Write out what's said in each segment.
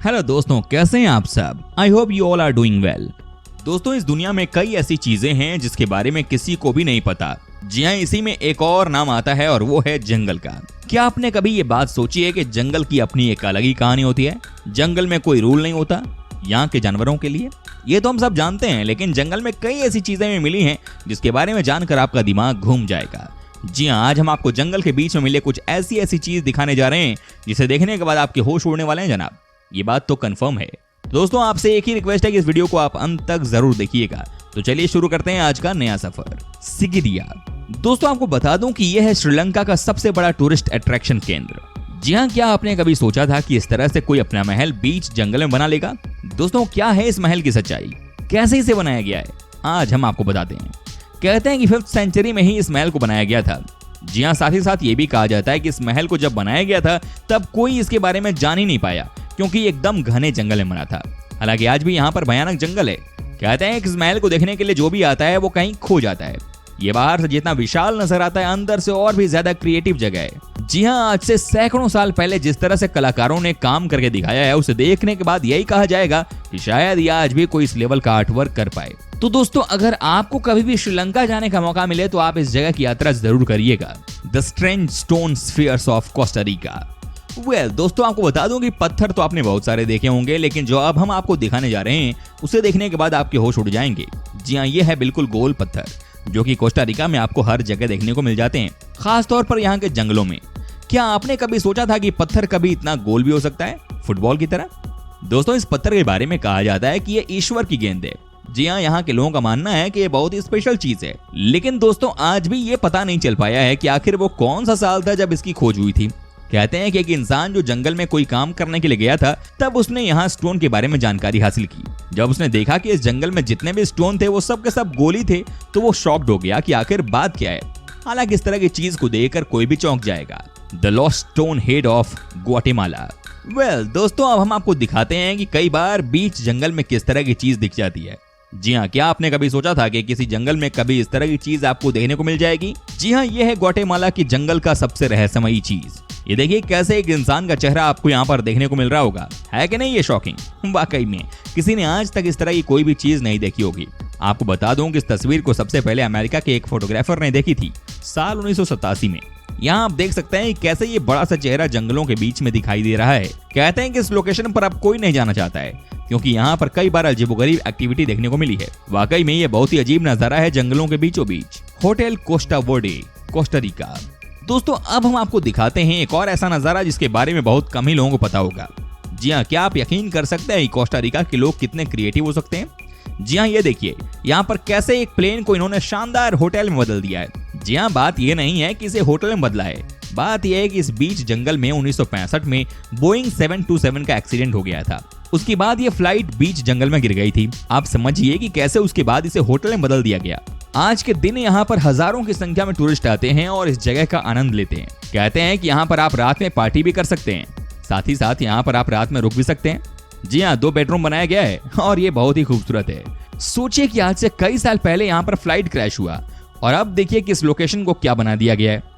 Hello दोस्तों, कैसे हैं आप सब? I hope you all are doing well. दोस्तों, इस दुनिया में कई ऐसी चीजें हैं जिसके बारे में किसी को भी नहीं पता। जी हाँ, इसी में एक और नाम आता है और वो है जंगल का। क्या आपने कभी ये बात सोची है कि जंगल की अपनी एक अलग ही कहानी होती है? जंगल में कोई रूल नहीं होता यहाँ के जानवरों के लिए। ये तो हम सब जानते हैं, लेकिन जंगल में कई ऐसी चीजें हमें मिली हैं जिसके बारे में जानकर आपका दिमाग घूम जाएगा। जी हाँ, आज हम आपको जंगल के बीच में मिले कुछ ऐसी चीज दिखाने जा रहे हैं जिसे देखने के बाद आपके होश उड़ने वाले हैं जनाब। ये बात तो कंफर्म है। दोस्तों, आपसे एक ही रिक्वेस्ट है कि इस वीडियो को आप अंत तक जरूर देखिएगा। तो चलिए शुरू करते हैं आज का नया सफर। सिगिरिया। दोस्तों, आपको बता दूं कि यह है श्रीलंका का सबसे बड़ा टूरिस्ट अट्रैक्शन केंद्र। जी हाँ, क्या आपने कभी सोचा था कि इस तरह से कोई अपना महल बीच जंगल में बना लेगा? दोस्तों, क्या है इस महल की सच्चाई? कैसे इसे बनाया गया है? आज हम आपको बताते हैं। कहते हैं कि 5th सेंचुरी में ही इस महल को बनाया गया था। जी हाँ, साथ ही साथ ये भी कहा जाता है कि इस महल को जब बनाया गया था तब कोई इसके बारे में जान ही नहीं पाया, क्योंकि एकदम घने जंगल में बना था। हालांकि आज भी यहाँ पर भयानक जंगल है। कहते हैं कि इस महल को देखने के लिए जो भी आता है वो कहीं खो जाता है। ये बाहर से जितना विशाल नजर आता है, अंदर से और भी ज्यादा क्रिएटिव जगह है। जी हाँ, आज से सैकड़ों साल पहले जिस तरह से कलाकारों ने काम करके दिखाया है, उसे देखने के बाद यही कहा जाएगा कि शायद ये आज भी कोई इस लेवल का आर्टवर्क कर पाए। तो दोस्तों, अगर आपको कभी भी श्रीलंका जाने का मौका मिले तो आप इस जगह की यात्रा जरूर करिएगा। The strange stone spheres of Costa Rica. दोस्तों, आपको बता दूं कि पत्थर तो आपने बहुत सारे देखे होंगे, लेकिन जो अब हम आपको दिखाने जा रहे हैं उसे देखने के बाद आपके होश उड़ जाएंगे। जी हाँ, ये है बिल्कुल गोल पत्थर, जो कि कोस्टा रिका में आपको हर जगह देखने को मिल जाते हैं, खास तौर पर यहाँ के जंगलों में। क्या आपने कभी सोचा था कि पत्थर कभी इतना गोल भी हो सकता है, फुटबॉल की तरह? दोस्तों, इस पत्थर के बारे में कहा जाता है कि ये ईश्वर की गेंद है। जी हाँ, यहाँ के लोगों का मानना है कि ये बहुत ही स्पेशल चीज है। लेकिन दोस्तों, आज भी ये पता नहीं चल पाया है कि आखिर वो कौन सा साल था जब इसकी खोज हुई थी। कहते हैं कि एक इंसान जो जंगल में कोई काम करने के लिए गया था, तब उसने यहाँ स्टोन के बारे में जानकारी हासिल की। जब उसने देखा कि इस जंगल में जितने भी स्टोन थे वो सब के सब गोली थे, तो वो शॉक्ड हो गया कि आखिर बात क्या है। हालांकि इस तरह की चीज को देखकर कोई भी चौंक जाएगा। The lost stone head of Guatemala. दोस्तों, अब हम आपको दिखाते हैं कि कई बार बीच जंगल में किस तरह की चीज दिख जाती है। जी हाँ, क्या आपने कभी सोचा था कि किसी जंगल में कभी इस तरह की चीज आपको देखने को मिल जाएगी? जी हाँ, ये है ग्वाटेमाला की जंगल का सबसे रहस्यमयी चीज। ये देखिए कैसे एक इंसान का चेहरा आपको यहाँ पर देखने को मिल रहा होगा। है कि नहीं ये शॉकिंग? वाकई में किसी ने आज तक इस तरह की कोई भी चीज नहीं देखी होगी। आपको बता दूं कि इस तस्वीर को सबसे पहले अमेरिका के एक फोटोग्राफर ने देखी थी साल 1987 में। यहाँ आप देख सकते हैं कैसे ये बड़ा सा चेहरा जंगलों के बीच में दिखाई दे रहा है। कहते हैं कि इस लोकेशन पर अब कोई नहीं जाना चाहता है, क्योंकि यहाँ पर कई बार अजीबोगरीब एक्टिविटी देखने को मिली है। वाकई में ये बहुत ही अजीब नजारा है जंगलों के बीचों बीच। Hotel Costa Verde, Costa Rica. दोस्तों, अब हम आपको दिखाते हैं एक और ऐसा नजारा जिसके बारे में बहुत कम ही लोगों को पता होगा। जी हाँ, क्या आप यकीन कर सकते हैं कोस्टा रिका के लोग कितने क्रिएटिव हो सकते हैं? जी हाँ, ये देखिए यहाँ पर कैसे एक प्लेन को इन्होंने शानदार होटल में बदल दिया है। जी हाँ, बात ये नहीं है कि इसे होटल में बदला है, बात यह है कि इस बीच जंगल में 1965 में बोइंग 727 का एक्सीडेंट हो गया था। उसके बाद ये फ्लाइट बीच जंगल में गिर गई थी। आप समझिए कि कैसे उसके बाद इसे होटल में बदल दिया गया। आज के दिन यहाँ पर हजारों की संख्या में टूरिस्ट आते हैं और इस जगह का आनंद लेते हैं। कहते हैं कि यहाँ पर आप रात में पार्टी भी कर सकते हैं, साथ ही साथ यहाँ पर आप रात में रुक भी सकते हैं। जी हाँ, 2 बेडरूम बनाया गया है और ये बहुत ही खूबसूरत है। सोचिए कि आज से कई साल पहले यहाँ पर फ्लाइट क्रैश हुआ और अब देखिए कि इस लोकेशन को क्या बना दिया गया है।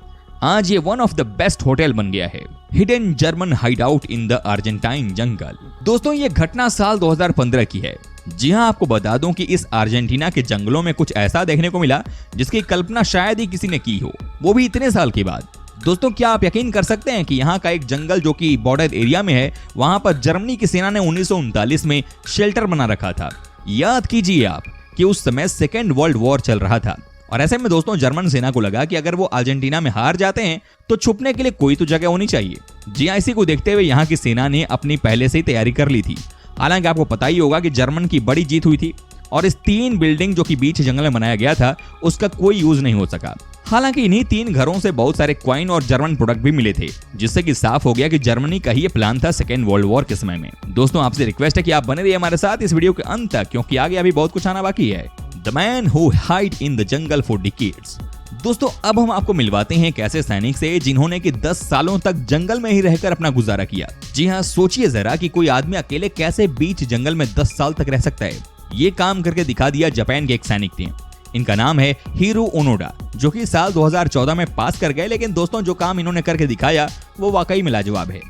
आज ये one of the best hotel बन गया है। Hidden German hideout in the Argentine jungle. दोस्तों, ये घटना साल 2015 की है। जी हाँ, आपको बता दूं कि इस अर्जेंटीना के जंगलों में कुछ ऐसा देखने को मिला जिसकी कल्पना शायद ही किसी ने की हो, वो भी इतने साल के बाद। दोस्तों, क्या आप यकीन कर सकते हैं कि यहाँ का एक जंगल जो कि बॉर्डर एरिया में है, वहां पर जर्मनी की सेना ने 1939 में शेल्टर बना रखा था। याद कीजिए आप कि उस समय 2nd वर्ल्ड वॉर चल रहा था और ऐसे में दोस्तों जर्मन सेना को लगा कि अगर वो अर्जेंटीना में हार जाते हैं तो छुपने के लिए कोई तो जगह होनी चाहिए। जी हाँ, इसी को देखते हुए यहाँ की सेना ने अपनी पहले से ही तैयारी कर ली थी। हालांकि आपको पता ही होगा कि जर्मन की बड़ी जीत हुई थी और इस 3 बिल्डिंग जो कि बीच जंगल में बनाया गया था उसका कोई यूज नहीं हो सका। हालांकि इन्हीं 3 घरों से बहुत सारे क्वाइन और जर्मन प्रोडक्ट भी मिले थे, जिससे कि साफ हो गया कि जर्मनी का ही प्लान था 2nd वर्ल्ड वॉर के समय में। दोस्तों, आपसे रिक्वेस्ट है कि आप बने रहिए हमारे साथ इस वीडियो के अंत तक, क्योंकि आगे अभी बहुत कुछ आना बाकी है। The man who hide in the jungle for decades. दोस्तों, अब हम आपको मिलवाते हैं एक ऐसे सैनिक से जिन्होंने कि 10 सालों तक जंगल में ही रहकर अपना गुजारा किया। जी हाँ, सोचिए जरा कि कोई आदमी अकेले कैसे बीच जंगल में 10 साल तक रह सकता है। ये काम करके दिखा दिया जापान के एक सैनिक थे। इनका नाम है हीरो ओनोडा, जो कि साल 2014 में पास कर गए, लेकिन दोस्तों जो काम इन्होंने करके दिखाया वो वाकई में लाजवाब है।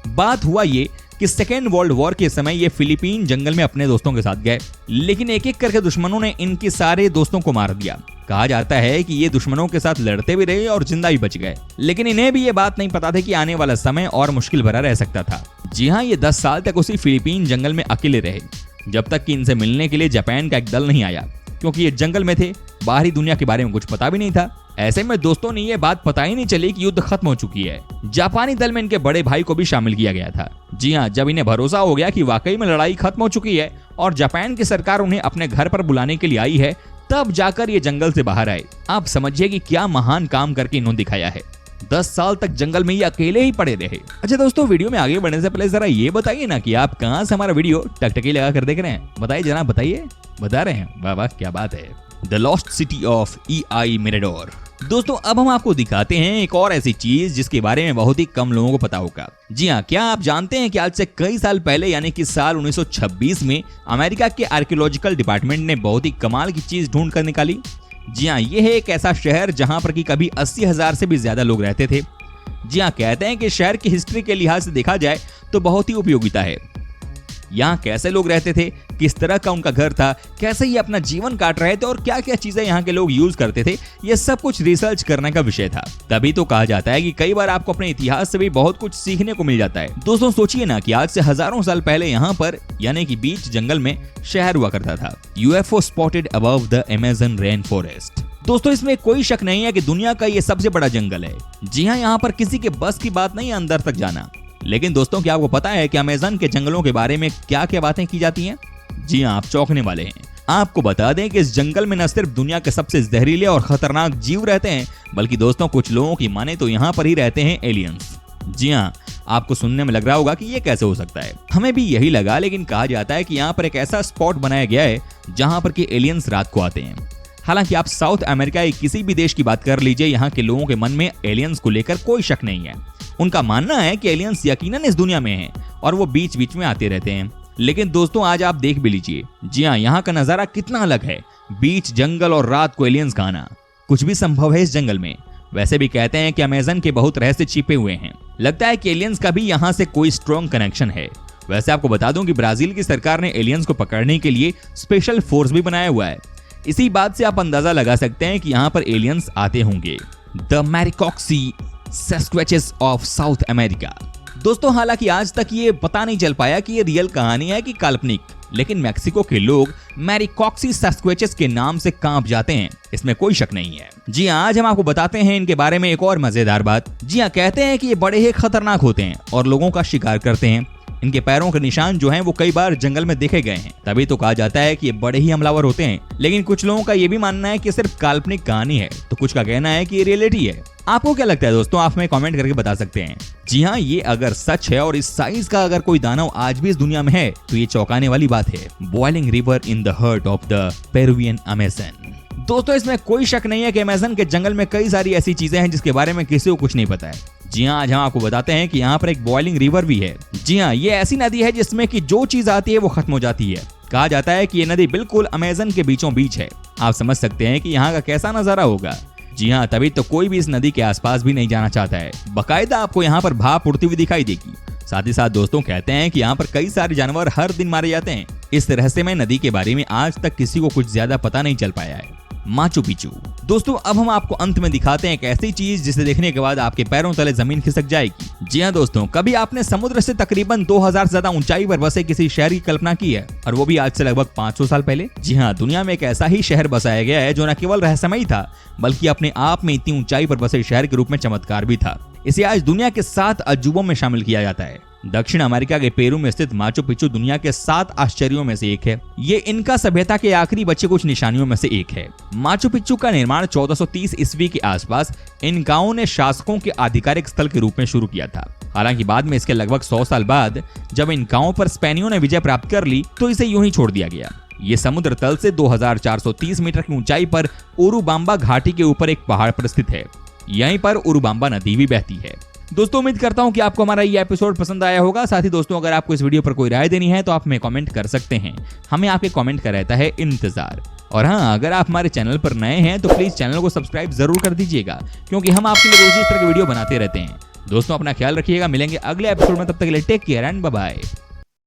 बात हुआ ये कि सेकेंड वर्ल्ड वॉर के समय ये फिलीपीन जंगल में अपने दोस्तों के साथ गए, लेकिन एक एक करके दुश्मनों ने इनके सारे दोस्तों को मार दिया। कहा जाता है कि ये दुश्मनों के साथ लड़ते भी रहे और जिंदा भी बच गए, लेकिन इन्हें भी ये बात नहीं पता था कि आने वाला समय और मुश्किल भरा रह सकता था। जी हाँ, ये 10 साल तक उसी फिलीपीन जंगल में अकेले रहे, जब तक कि इनसे मिलने के लिए जापान का एक दल नहीं आया, क्योंकि ये जंगल में थे, बाहरी दुनिया के बारे में कुछ पता भी नहीं था। ऐसे में दोस्तों ने ये बात पता ही नहीं चली कि युद्ध खत्म हो चुकी है। जापानी दल में इनके बड़े भाई को भी शामिल किया गया था। जी हाँ, जब इन्हें भरोसा हो गया कि वाकई में लड़ाई खत्म हो चुकी है और जापान की सरकार उन्हें अपने घर पर बुलाने के लिए आई है, तब जाकर ये जंगल से बाहर आए। आप समझिए कि क्या महान काम करके इन्होंने दिखाया है। 10 साल तक जंगल में ये अकेले ही पड़े रहे। अच्छा दोस्तों, वीडियो में आगे बढ़ने से पहले जरा ये बताइए ना कि आप कहां से हमारा वीडियो टकटकी लगा कर देख रहे हैं। बताइए जनाब, बताइए। बता रहे हैं, वाह वाह क्या बात है। The lost city of EI मिराडोर। दोस्तों अब हम आपको दिखाते हैं एक और ऐसी चीज जिसके बारे में बहुत ही कम लोगों को पता होगा। जी हाँ, क्या आप जानते हैं कि आज से कई साल पहले यानी कि साल 1926 में अमेरिका के आर्कियोलॉजिकल डिपार्टमेंट ने बहुत ही कमाल की चीज ढूंढ कर निकाली। जी हाँ, ये है एक ऐसा शहर जहां पर कि कभी 80,000 से भी ज्यादा लोग रहते थे। जी हाँ, कहते हैं कि शहर की हिस्ट्री के लिहाज से देखा जाए तो बहुत ही उपयोगिता है। यहाँ कैसे लोग रहते थे, किस तरह का उनका घर था, कैसे ये अपना जीवन काट रहे थे और क्या क्या चीजें यहाँ के लोग यूज करते थे, ये सब कुछ रिसर्च करने का विषय था। तभी तो कहा जाता है कि कई बार आपको अपने इतिहास से भी बहुत कुछ सीखने को मिल जाता है। दोस्तों सोचिए ना कि आज से हजारों साल पहले यहाँ पर यानी कि बीच जंगल में शहर हुआ करता था। UFO spotted above the Amazon rain forest. दोस्तों इसमें कोई शक नहीं है कि दुनिया का ये सबसे बड़ा जंगल है। जी हाँ, यहाँ पर किसी के बस की बात नहीं है अंदर तक जाना। लेकिन दोस्तों क्या आपको पता है कि अमेज़न के जंगलों के बारे में क्या क्या बातें की जाती हैं? जी हाँ, आप चौंकने वाले हैं। आपको बता दें कि इस जंगल में न सिर्फ दुनिया के सबसे जहरीले और खतरनाक जीव रहते हैं, बल्कि दोस्तों कुछ लोगों की माने तो यहाँ पर ही रहते हैं एलियंस। जी हाँ, आपको सुनने में लग रहा होगा कि ये कैसे हो सकता है। हमें भी यही लगा, लेकिन कहा जाता है कि यहाँ पर एक ऐसा स्पॉट बनाया गया है जहाँ पर कि एलियंस रात को आते हैं। हालांकि आप साउथ अमेरिका के किसी भी देश की बात कर लीजिए, यहाँ के लोगों के मन में एलियंस को लेकर कोई शक नहीं है। उनका मानना है कि एलियंस यकीनन इस दुनिया में हैं और वो बीच बीच में आते रहते हैं। लेकिन दोस्तों आज आप देख भी लीजिए, जी हाँ, यहाँ का नजारा कितना अलग है। बीच जंगल और रात को एलियंस का आना, कुछ भी संभव है इस जंगल में। वैसे भी कहते हैं कि अमेज़न के बहुत रहस्य छिपे हुए हैं। लगता है कि एलियंस का भी यहाँ से कोई स्ट्रॉन्ग कनेक्शन है। वैसे आपको बता दूं कि ब्राजील की सरकार ने एलियंस को पकड़ने के लिए स्पेशल फोर्स भी बनाया हुआ है। इसी बात से आप अंदाजा लगा सकते हैं कि यहाँ पर एलियंस आते होंगे। The Maricoxi Sasquatches of South America. दोस्तों हालांकि आज तक ये पता नहीं चल पाया कि ये रियल कहानी है कि काल्पनिक, लेकिन मैक्सिको के लोग मैरिकॉक्सी सस्क्वेचेस के नाम से कांप जाते हैं, इसमें कोई शक नहीं है। जी आज हम आपको बताते हैं इनके बारे में एक और मजेदार बात। जी हाँ, कहते हैं कि ये बड़े ही खतरनाक होते हैं और लोगों का शिकार करते हैं। इनके पैरों के निशान जो हैं वो कई बार जंगल में देखे गए हैं, तभी तो कहा जाता है कि ये बड़े ही हमलावर होते हैं। लेकिन कुछ लोगों का ये भी मानना है कि सिर्फ काल्पनिक कहानी है, तो कुछ का कहना है कि ये रियलिटी है। आपको क्या लगता है दोस्तों, आप हमें कमेंट करके बता सकते हैं। जी हाँ, ये अगर सच है और इस साइज का अगर कोई दानव आज भी इस दुनिया में है तो ये चौंकाने वाली बात है। Boiling river in the heart of the Peruvian Amazon. दोस्तों इसमें कोई शक नहीं है कि अमेज़न के जंगल में कई सारी ऐसी चीजें हैं जिसके बारे में किसी को कुछ नहीं पता है। जी हाँ, आज हम आपको बताते हैं कि यहाँ पर एक बॉइलिंग रिवर भी है। जी हाँ, ये ऐसी नदी है जिसमें कि जो चीज आती है वो खत्म हो जाती है। कहा जाता है कि ये नदी बिल्कुल अमेज़न के बीचों बीच है। आप समझ सकते हैं कि यहाँ का कैसा नजारा होगा। जी हाँ, तभी तो कोई भी इस नदी के आसपास भी नहीं जाना चाहता है। बाकायदा आपको यहाँ पर भाप उड़ती हुई दिखाई देगी। साथ ही साथ दोस्तों कहते हैं कि यहाँ पर कई सारे जानवर हर दिन मारे जाते हैं। इस रहस्यमय नदी के बारे में आज तक किसी को कुछ ज्यादा पता नहीं चल पाया है। Machu Picchu. दोस्तों अब हम आपको अंत में दिखाते हैं एक ऐसी चीज जिसे देखने के बाद आपके पैरों तले जमीन खिसक जाएगी। जी हाँ दोस्तों, कभी आपने समुद्र से तकरीबन 2000 से ज्यादा ऊंचाई पर बसे किसी शहर की कल्पना की है, और वो भी आज से लगभग 500 साल पहले? जी हाँ, दुनिया में एक ऐसा ही शहर बसाया गया है जो न केवल रहस्यमय था बल्कि अपने आप में इतनी ऊंचाई पर बसे शहर के रूप में चमत्कार भी था। इसे आज दुनिया के 7 अजूबों में शामिल किया जाता है। दक्षिण अमेरिका के पेरू में स्थित माचू पिचू दुनिया के 7 आश्चर्यों में से एक है। ये इनका सभ्यता के आखिरी बचे कुछ निशानियों में से एक है। माचू पिचू का निर्माण 1430 ईस्वी के आसपास इनकाओं ने शासकों के आधिकारिक स्थल के रूप में शुरू किया था। हालांकि बाद में इसके लगभग 100 साल बाद जब इनकाओं पर स्पेनियों ने विजय प्राप्त कर ली तो इसे यूं ही छोड़ दिया गया। ये समुद्र तल से 2430 मीटर की ऊंचाई पर उरुबांबा घाटी के ऊपर एक पहाड़ पर स्थित है। यहीं पर उरुबांबा नदी भी बहती है। दोस्तों उम्मीद करता हूं कि आपको हमारा ये एपिसोड पसंद आया होगा। साथ ही दोस्तों अगर आपको इस वीडियो पर कोई राय देनी है तो आप हमें कमेंट कर सकते हैं। हमें आपके कमेंट का रहता है इंतजार। और हाँ, अगर आप हमारे चैनल पर नए हैं तो प्लीज चैनल को सब्सक्राइब जरूर कर दीजिएगा, क्योंकि हम आपके लिए रोज इस तरह की वीडियो बनाते रहते हैं। दोस्तों अपना ख्याल रखिएगा, मिलेंगे अगले एपिसोड में, तब तक के लिए take care and bye bye.